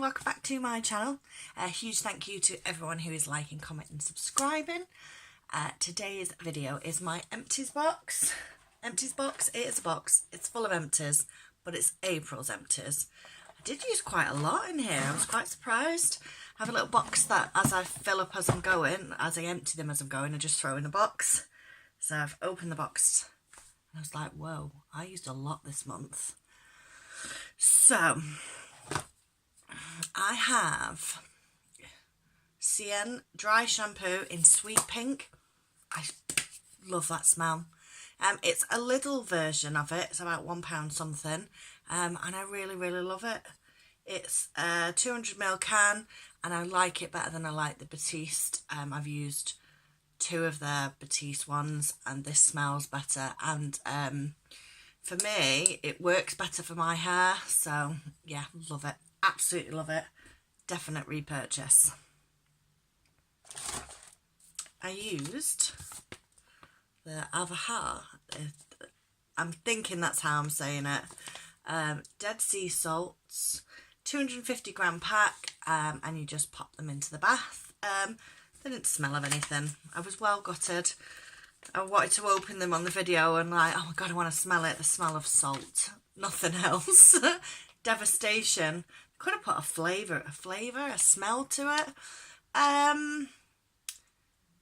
welcome back to my channel. A huge thank you to everyone who is liking, commenting, subscribing. Today's video is my empties box. Empties box, it is a box, it's full of empties, but it's April's empties. I did use quite a lot in here, I was quite surprised. I have a little box that as I fill up as I'm going, as I empty them as I'm going, I just throw in the box. So I've opened the box and I was like, whoa, I used a lot this month. So I have Cien dry shampoo in sweet pink. I love that smell. It's a little version of it. It's about £1 something, and I really love it. It's a 200ml can, and I like it better than I like the Batiste. I've used 2 of their Batiste ones, and this smells better. And for me, it works better for my hair. So yeah, love it. Absolutely love it. Definite repurchase. I used the Avaha. I'm thinking that's how I'm saying it. Dead sea salts, 250g pack, and you just pop them into the bath. They didn't smell of anything. I was well gutted. I wanted to open them on the video and like, oh my god, I want to smell it. The smell of salt, nothing else. Devastation. Could have put a flavour, a smell to it.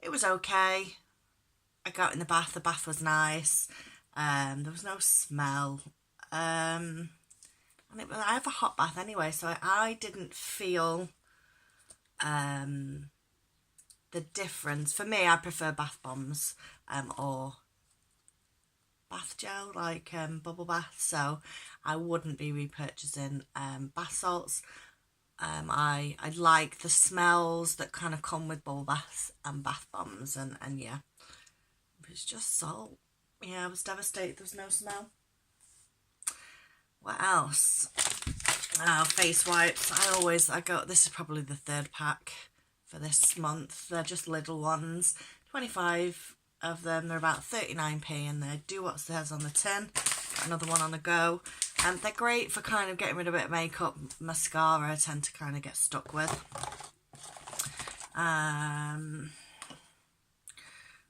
It was okay. I got in the bath was nice. There was no smell. And I have a hot bath anyway, so I didn't feel the difference. For me, I prefer bath bombs or bath gel, like bubble bath, so I wouldn't be repurchasing bath salts. I like the smells that kind of come with bubble baths and bath bombs, and yeah, it's just salt. Yeah, I was devastated there was no smell. What else? Oh, face wipes. This is probably the 3rd pack for this month. They're just little ones, 25 of them. They're about 39p, and they do what says on the tin. Got another one on the go. They're great for kind of getting rid of a bit of makeup. Mascara I tend to kind of get stuck with.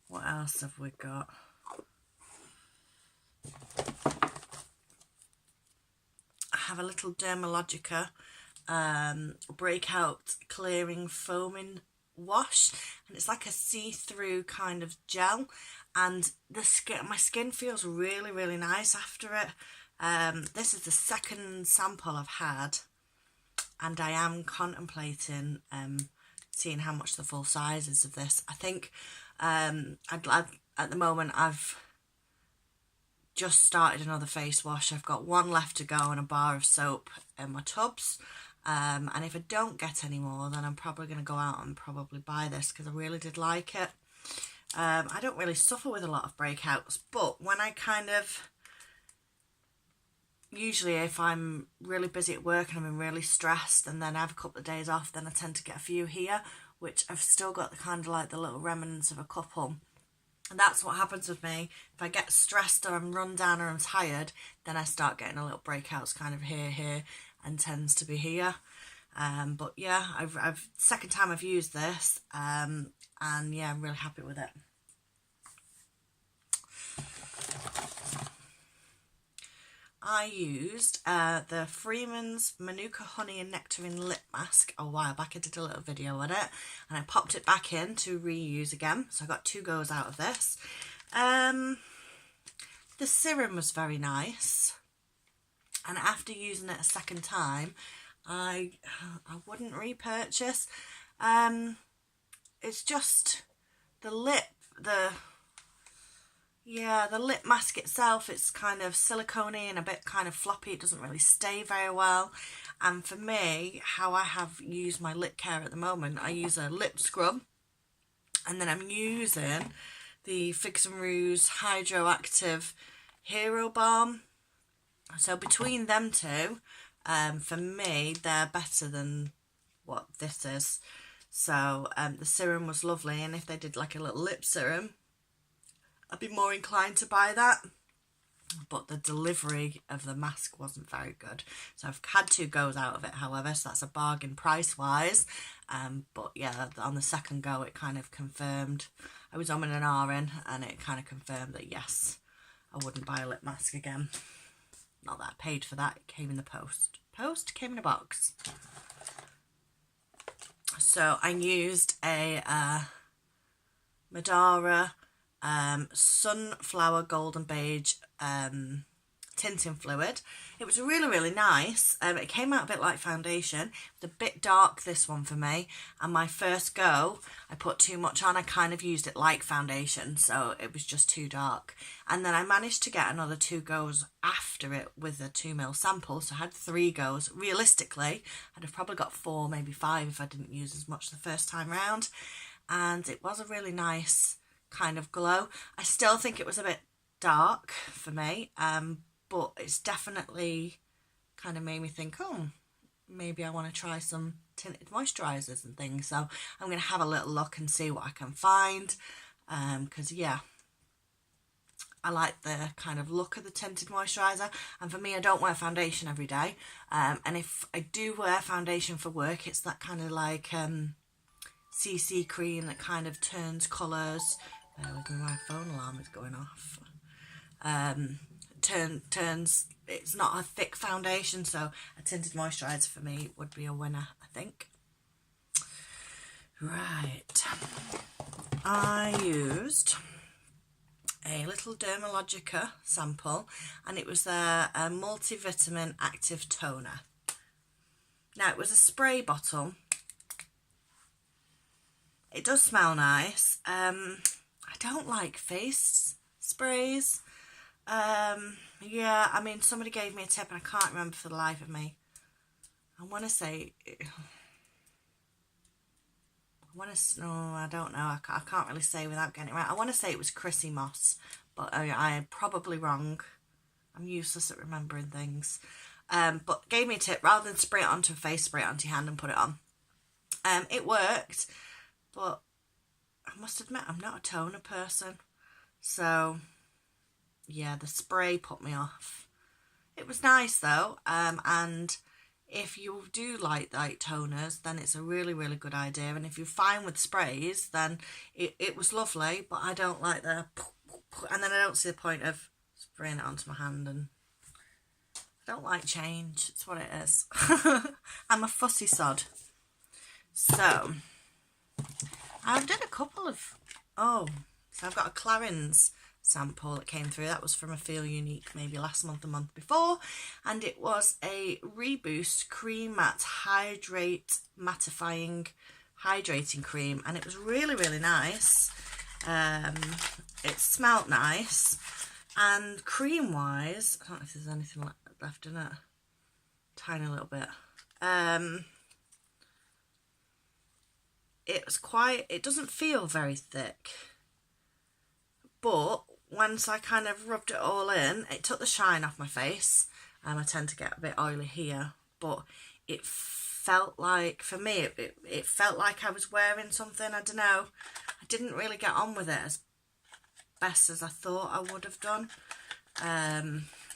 What else have we got? I have a little Dermalogica breakout clearing foaming wash, and it's like a see-through kind of gel, and my skin feels really nice after it. This is the 2nd sample I've had, and I am contemplating seeing how much the full size is of this. I think at the moment I've just started another face wash. I've got 1 left to go and a bar of soap in my tubs. And if I don't get any more, then I'm probably going to go out and probably buy this because I really did like it. I don't really suffer with a lot of breakouts, but when I usually if I'm really busy at work and I'm really stressed and then I have a couple of days off, then I tend to get a few here, which I've still got the kind of like the little remnants of a couple. And that's what happens with me. If I get stressed or I'm run down or I'm tired, then I start getting a little breakouts kind of here, and tends to be here. But yeah, I've 2nd time I've used this, and yeah, I'm really happy with it. I used the Freeman's Manuka Honey and Nectarine Lip Mask a while back. I did a little video on it, and I popped it back in to reuse again. So I got 2 goes out of this. The serum was very nice, and after using it a 2nd time, I wouldn't repurchase. It's just the lip mask itself, it's kind of silicone-y and a bit kind of floppy. It doesn't really stay very well. And for me, how I have used my lip care at the moment, I use a lip scrub, and then I'm using the Figs and Ruse Hydroactive Hero Balm. So between them 2, for me, they're better than what this is. So the serum was lovely, and if they did like a little lip serum, I'd be more inclined to buy that. but the delivery of the mask wasn't very good. So I've had 2 goes out of it, however, so that's a bargain price-wise. But yeah, on the second go, it kind of confirmed. I was on and ahhing, and it kind of confirmed that, yes, I wouldn't buy a lip mask again. Not that I paid for that, it came in the post. Came in a box. So I used a Madara Sunflower Golden Beige tinting fluid. It was really nice. It came out a bit like foundation. It was a bit dark, this one, for me, and my first go I put too much on. I kind of used it like foundation, so it was just too dark, and then I managed to get another 2 goes after it with a 2ml sample, so I had 3 goes. Realistically, I'd have probably got 4, maybe 5 if I didn't use as much the first time round, and it was a really nice kind of glow. I still think it was a bit dark for me, but it's definitely kind of made me think, oh, maybe I want to try some tinted moisturisers and things. So I'm going to have a little look and see what I can find, because yeah, I like the kind of look of the tinted moisturiser, and for me, I don't wear foundation every day, and if I do wear foundation for work, it's that kind of like CC cream that kind of turns colours. Bear with me, my phone alarm is going off. Turns, it's not a thick foundation, so a tinted moisturiser for me would be a winner, I think. Right, I used a little Dermalogica sample, and it was their multivitamin active toner. Now, it was a spray bottle. It does smell nice. I don't like face sprays. Yeah, I mean, somebody gave me a tip and I can't remember for the life of me. I want to say, no, I don't know. I can't really say without getting it right. I want to say it was Chrissy Moss, but I am probably wrong. I'm useless at remembering things. But gave me a tip, rather than spray it onto a face, spray it onto your hand and put it on. It worked, but I must admit I'm not a toner person, so yeah, the spray put me off. It was nice though, and if you do like toners, then it's a really good idea, and if you're fine with sprays, then it was lovely, but I don't like the and then I don't see the point of spraying it onto my hand, and I don't like change. It's what it is. I'm a fussy sod. So I've done a couple of, so I've got a Clarins sample that came through. That was from a Feel Unique maybe last month, the month before, and it was a Reboost Cream Matte Mattifying Hydrating Cream, and it was really nice. It smelled nice, and cream wise, I don't know if there's anything left in it, tiny little bit. It doesn't feel very thick, but once I kind of rubbed it all in, it took the shine off my face, and I tend to get a bit oily here, but it felt like, for me, it felt like I was wearing something. I don't know, I didn't really get on with it as best as I thought I would have done,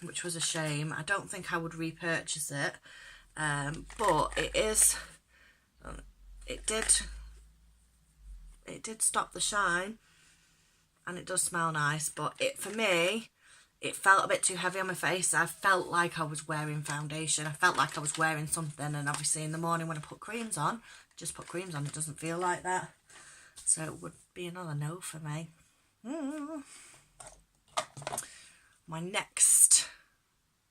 which was a shame. I don't think I would repurchase it, but it did stop the shine, and it does smell nice, but for me, it felt a bit too heavy on my face. I felt like I was wearing foundation. I felt like I was wearing something, and obviously in the morning when I put creams on, just put creams on, it doesn't feel like that. So it would be another no for me. My next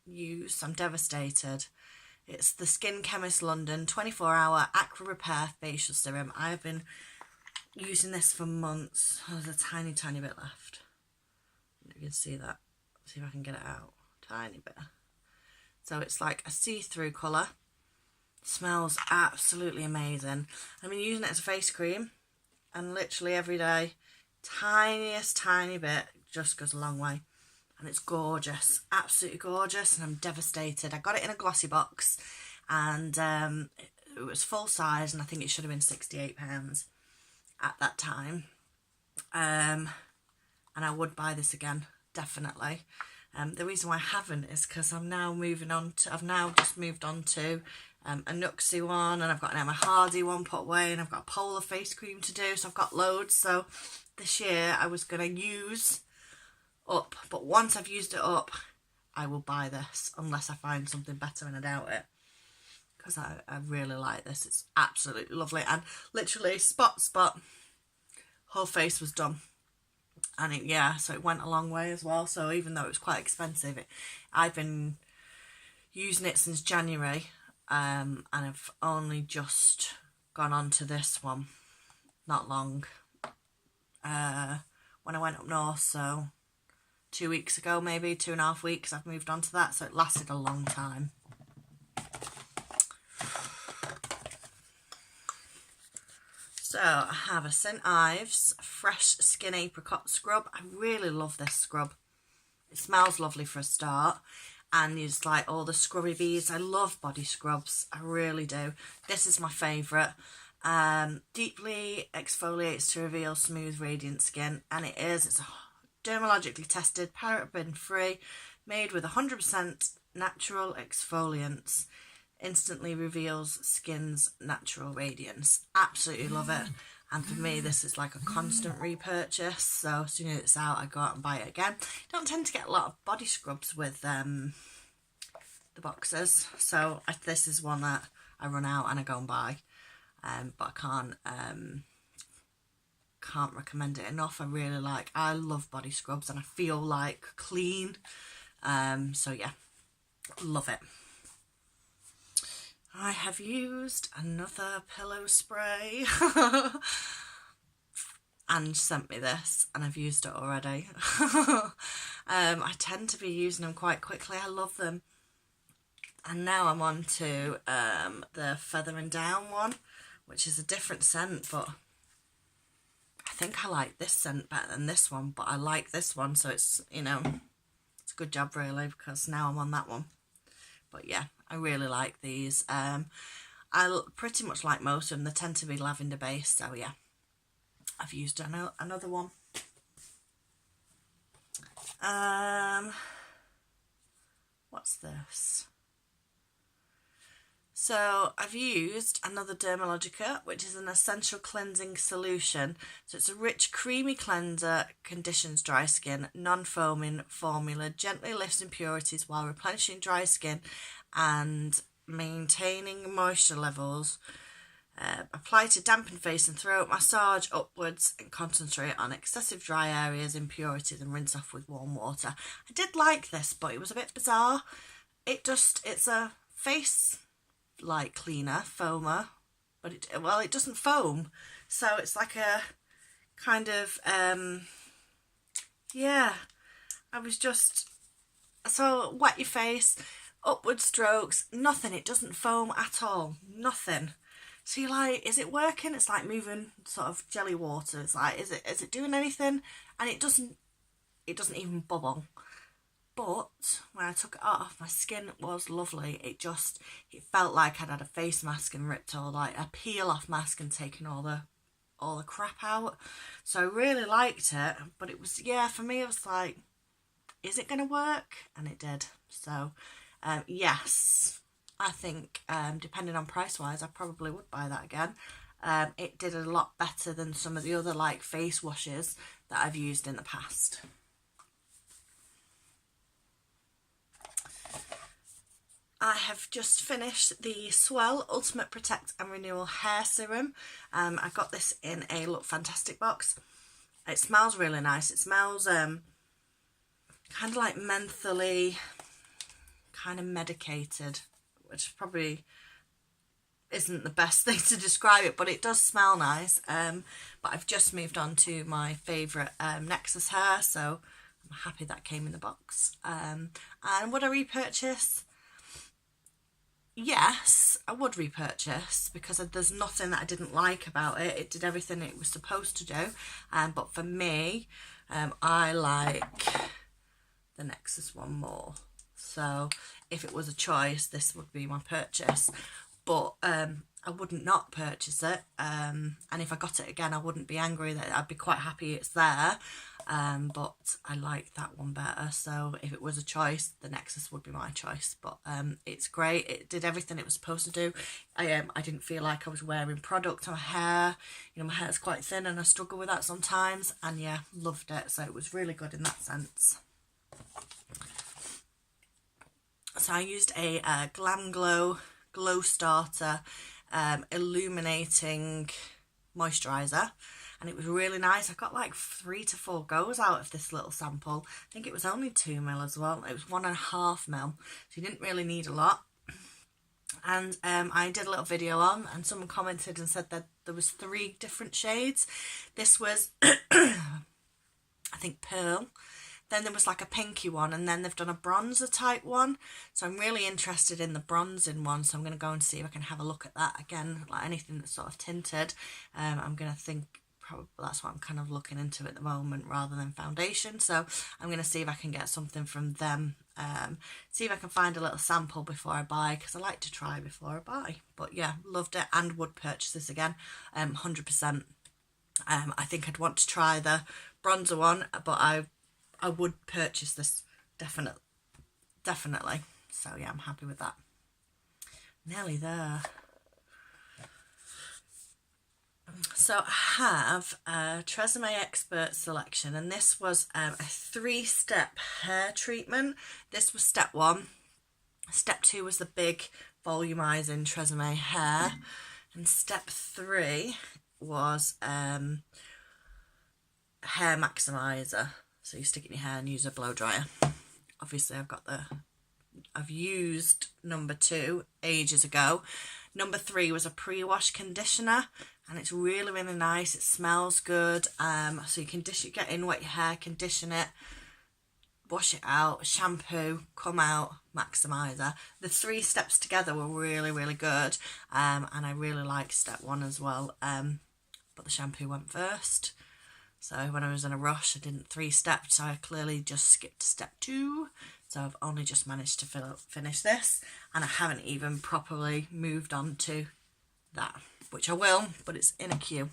use, I'm devastated. It's the Skin Chemist London 24-hour Acne Repair Facial Serum. I've been using this for months. Oh, there's a tiny bit left. You can see that. See if I can get it out. Tiny bit. So it's like a see-through colour. Smells absolutely amazing. I've been using it as a face cream, and literally every day, tiniest tiny bit just goes a long way. And it's gorgeous, absolutely gorgeous, and I'm devastated. I got it in a glossy box, and it was full size, and I think it should have been £68 at that time. And I would buy this again, definitely. The reason why I haven't is because I've now just moved on to a Nuxie one, and I've got an Emma Hardy one put away, and I've got a Polar face cream to do, so I've got loads. So this year I was going to use up, but once I've used it up, I will buy this unless I find something better, and I doubt it, because I really like this. It's absolutely lovely, and literally spot, whole face was done. And so it went a long way as well. So even though it was quite expensive, I've been using it since January, and I've only just gone on to this one not long, when I went up north. So 2 weeks ago, maybe 2.5 weeks, I've moved on to that. So it lasted a long time. So I have a St. Ives Fresh Skin Apricot Scrub. I really love this scrub. It smells lovely for a start, and it's like all the scrubby beads. I love body scrubs, I really do. This is my favourite. Deeply exfoliates to reveal smooth, radiant skin, and it's dermatologically tested, paraben free, made with 100% natural exfoliants. Instantly reveals skin's natural radiance. Absolutely love it. And for me, this is like a constant repurchase. So as soon as it's out, I go out and buy it again. Don't tend to get a lot of body scrubs with the boxes. So this is one that I run out and I go and buy. But I can't recommend it enough. I love body scrubs, and I feel like clean. So yeah, love it. I have used another pillow spray. And sent me this, and I've used it already. I tend to be using them quite quickly. I love them. And now I'm on to the Feather and Down one, which is a different scent, but I think I like this scent better than this one, but I like this one, so it's, it's a good job really, because now I'm on that one. But yeah, I really like these. I pretty much like most of them. They tend to be lavender based, so yeah. I've used another one. What's this? So I've used another Dermalogica, which is an essential cleansing solution. So it's a rich, creamy cleanser, conditions dry skin, non-foaming formula, gently lifts impurities while replenishing dry skin and maintaining moisture levels. Apply to dampen face and throat, massage upwards and concentrate on excessive dry areas, impurities, and rinse off with warm water. I did like this, but it was a bit bizarre. It's a face like cleaner, foamer, but it doesn't foam, so it's like a kind of so wet your face, upward strokes, nothing, it doesn't foam at all, nothing. So you're like, is it working? It's like moving sort of jelly water. It's like, is it doing anything? And it doesn't even bubble. But when I took it off, my skin was lovely. It felt like I'd had a face mask and ripped all, like a peel off mask and taken all the crap out. So I really liked it, but it was, for me it was like, is it going to work? And it did. So yes, I think depending on price wise, I probably would buy that again. It did a lot better than some of the other like face washes that I've used in the past. I have just finished the Swell Ultimate Protect and Renewal Hair Serum. I got this in a Look Fantastic box. It smells really nice. It smells kind of like mentholy, kind of medicated, which probably isn't the best thing to describe it, but it does smell nice. But I've just moved on to my favourite Nexus hair, so I'm happy that came in the box. And would I repurchase? Yes, I would repurchase, because there's nothing that I didn't like about it. It did everything it was supposed to do. But for me, I like the Nexus one more. So if it was a choice, this would be my purchase. But I wouldn't not purchase it, and if I got it again I wouldn't be angry. That I'd be quite happy it's there, but I like that one better, so if it was a choice the Nexus would be my choice. But it's great, it did everything it was supposed to do. I didn't feel like I was wearing product on my hair. You know, my hair's quite thin and I struggle with that sometimes, and yeah, loved it, so it was really good in that sense. So I used a Glam Glow Glow Starter illuminating moisturiser, and it was really nice. I got like 3 to 4 goes out of this little sample. I think it was only 2ml as well. It was 1.5 ml, so you didn't really need a lot. And I did a little video on, and someone commented and said that there was 3 different shades. This was I think pearl, then there was like a pinky one, and then they've done a bronzer type one. So I'm really interested in the bronzing one, so I'm going to go and see if I can have a look at that again. Like anything that's sort of tinted, I'm going to think probably that's what I'm kind of looking into at the moment rather than foundation. So I'm going to see if I can get something from them, see if I can find a little sample before I buy, because I like to try before I buy. But yeah, loved it and would purchase this again, 100%. I think I'd want to try the bronzer one, but I would purchase this definitely. So yeah, I'm happy with that. Nearly there. So I have a Tresemme Expert Selection, and this was a 3-step hair treatment. This was step 1. Step 2 was the big volumizing Tresemme hair, and step 3 was hair maximizer. So you stick it in your hair and use a blow dryer. Obviously I've used number 2 ages ago. Number 3 was a pre-wash conditioner, and it's really, really nice. It smells good. So you get in, wet your hair, condition it, wash it out, shampoo, come out, maximizer. The 3 steps together were really, really good, and I really like step 1 as well, but the shampoo went first. So when I was in a rush, I didn't 3-step, so I clearly just skipped step 2. So I've only just managed to finish this, and I haven't even properly moved on to that, which I will, but it's in a queue.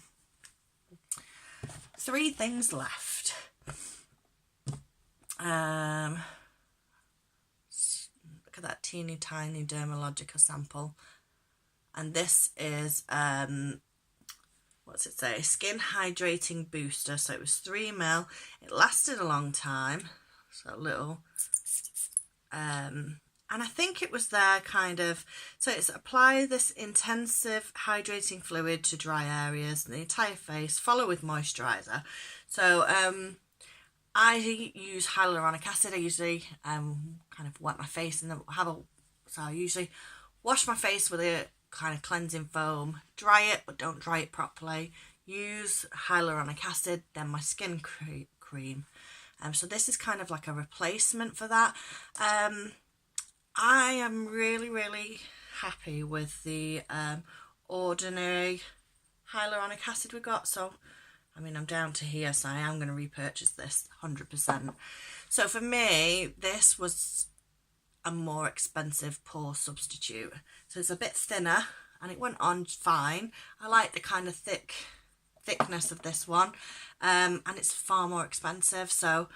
3 things left. Look at that teeny tiny Dermalogica sample, and this is what's it say? Skin hydrating booster. So it was 3 ml. It lasted a long time. So a little, and I think it was there kind of. So it's apply this intensive hydrating fluid to dry areas and the entire face. Follow with moisturizer. So I use hyaluronic acid. I usually kind of wet my face and then so I usually wash my face with a kind of cleansing foam, dry it but don't dry it properly, use hyaluronic acid, then my skin cream. So this is kind of like a replacement for that. I am really, really happy with the ordinary hyaluronic acid we got. So I mean, I'm down to here, so I am going to repurchase this 100%. So for me, this was a more expensive pore substitute. So it's a bit thinner and it went on fine. I like the kind of thickness of this one, and it's far more expensive. So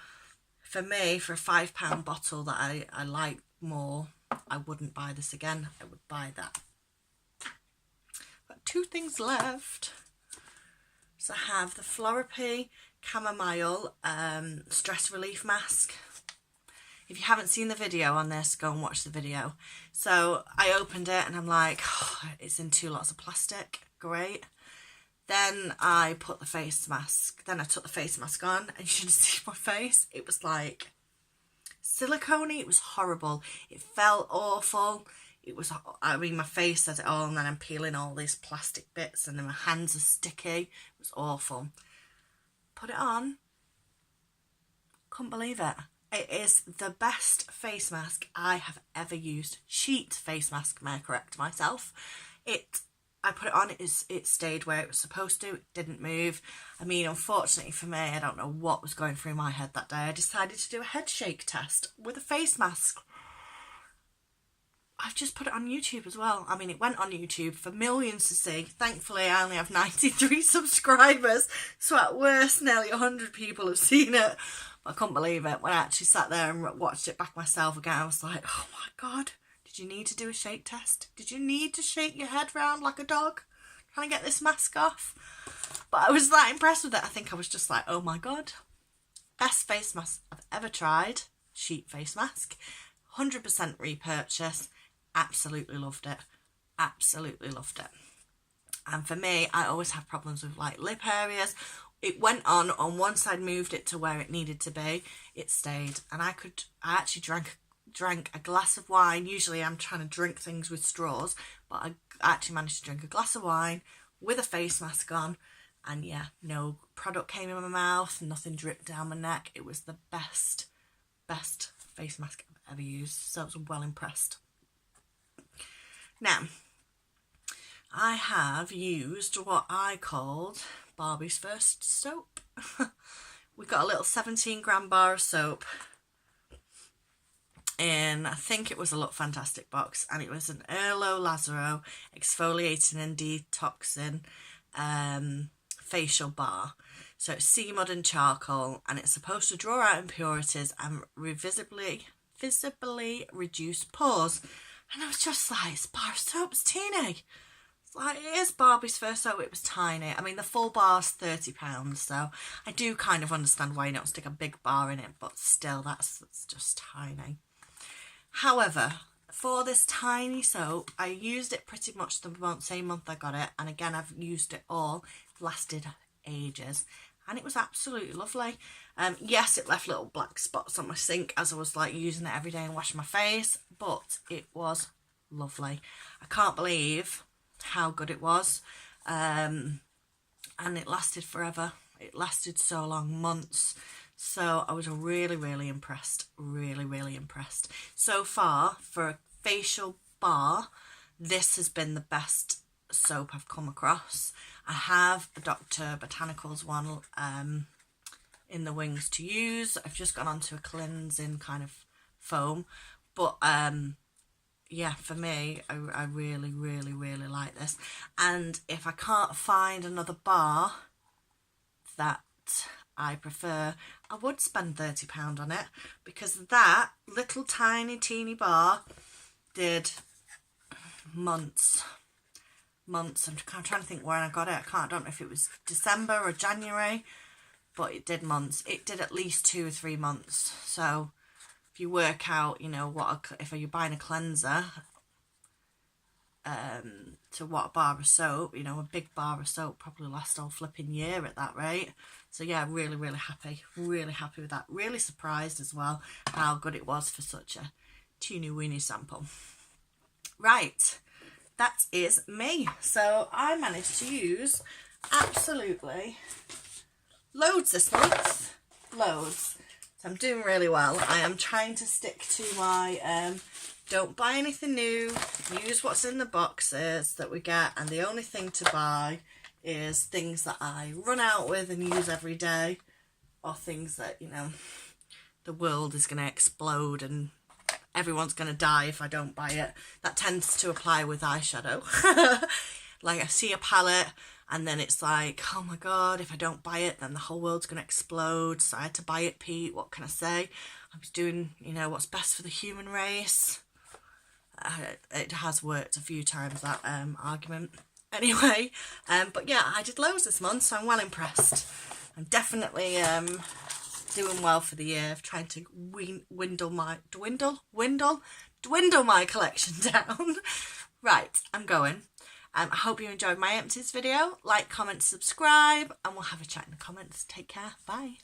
for me, for a £5 bottle that I like more, I wouldn't buy this again. I would buy that. Got 2 things left. So I have the Florapy Chamomile Stress Relief Mask. If you haven't seen the video on this, go and watch the video. So I opened it and I'm like, oh, it's in 2 lots of plastic. Great. Then I put the face mask. Then I took the face mask on, and you should see my face. It was like silicone-y. It was horrible. It felt awful. It was, I mean, my face says it all, and then I'm peeling all these plastic bits, and then my hands are sticky. It was awful. Put it on. Couldn't believe it. It is the best face mask I have ever used. Sheet face mask, may I correct myself. I put it on, it stayed where it was supposed to. It didn't move. I mean, unfortunately for me, I don't know what was going through my head that day. I decided to do a head shake test with a face mask. I've just put it on YouTube as well. I mean, it went on YouTube for millions to see. Thankfully, I only have 93 subscribers. So at worst, nearly 100 people have seen it. But I couldn't believe it. When I actually sat there and watched it back myself again, I was like, oh my God, did you need to do a shake test? Did you need to shake your head round like a dog trying to get this mask off? But I was that impressed with it. I think I was just like, oh my God. Best face mask I've ever tried. Sheet face mask. 100% repurchase. Absolutely loved it. Absolutely loved it. And for me, I always have problems with like lip areas. It went on one side, moved it to where it needed to be. It stayed. And I actually drank a glass of wine. Usually I'm trying to drink things with straws, but I actually managed to drink a glass of wine with a face mask on. And yeah, no product came in my mouth, nothing dripped down my neck. It was the best face mask I've ever used. So I was well impressed. Now, I have used what I called Barbie's first soap. We got a little 17-gram bar of soap in, I think it was a Look Fantastic box, and it was an Erlo Lazaro exfoliating and detoxing facial bar. So it's sea mud and charcoal, and it's supposed to draw out impurities and visibly reduce pores. And I was just like, it's bar of soap, it's teeny. It's like, it is Barbie's first soap, it was tiny. I mean, the full bar's £30, so I do kind of understand why you don't stick a big bar in it, but still, that's just tiny. However, for this tiny soap, I used it pretty much the same month I got it, and again, I've used it all. It lasted ages, and it was absolutely lovely. Yes, it left little black spots on my sink as I was like using it every day and washing my face, but it was lovely. I can't believe how good it was, and it lasted forever. It lasted so long, months. So I was really impressed, really impressed. So far, for a facial bar, this has been the best soap I've come across. I have a Dr. Botanicals one in the wings to use. I've just gone on to a cleansing kind of foam, but yeah, for me, I really like this. And if I can't find another bar that I prefer, I would spend £30 on it, because that little tiny teeny bar did months. I'm trying to think where I got it. I don't know if it was December or January, but it did months. It did at least 2 or 3 months. So if you work out, you know, if you're buying a cleanser to what a bar of soap, you know, a big bar of soap probably lasts all flipping year at that rate. So yeah, really happy with that. Really surprised as well how good it was for such a teeny weeny sample. Right, that is me. So I managed to use absolutely loads this month, loads. So I'm doing really well. I am trying to stick to my don't buy anything new, use what's in the boxes that we get, and the only thing to buy is things that I run out with and use every day, or things that, you know, the world is going to explode and everyone's going to die if I don't buy it. That tends to apply with eyeshadow. Like, I see a palette and then it's like, oh my God, if I don't buy it, then the whole world's going to explode. So I had to buy it, Pete. What can I say? I was doing, you know, what's best for the human race. It has worked a few times, that argument. Anyway, but yeah, I did loads this month, so I'm well impressed. I'm definitely doing well for the year of trying to dwindle my collection down. Right, I'm going. I hope you enjoyed my empties video. Like, comment, subscribe, and we'll have a chat in the comments. Take care. Bye.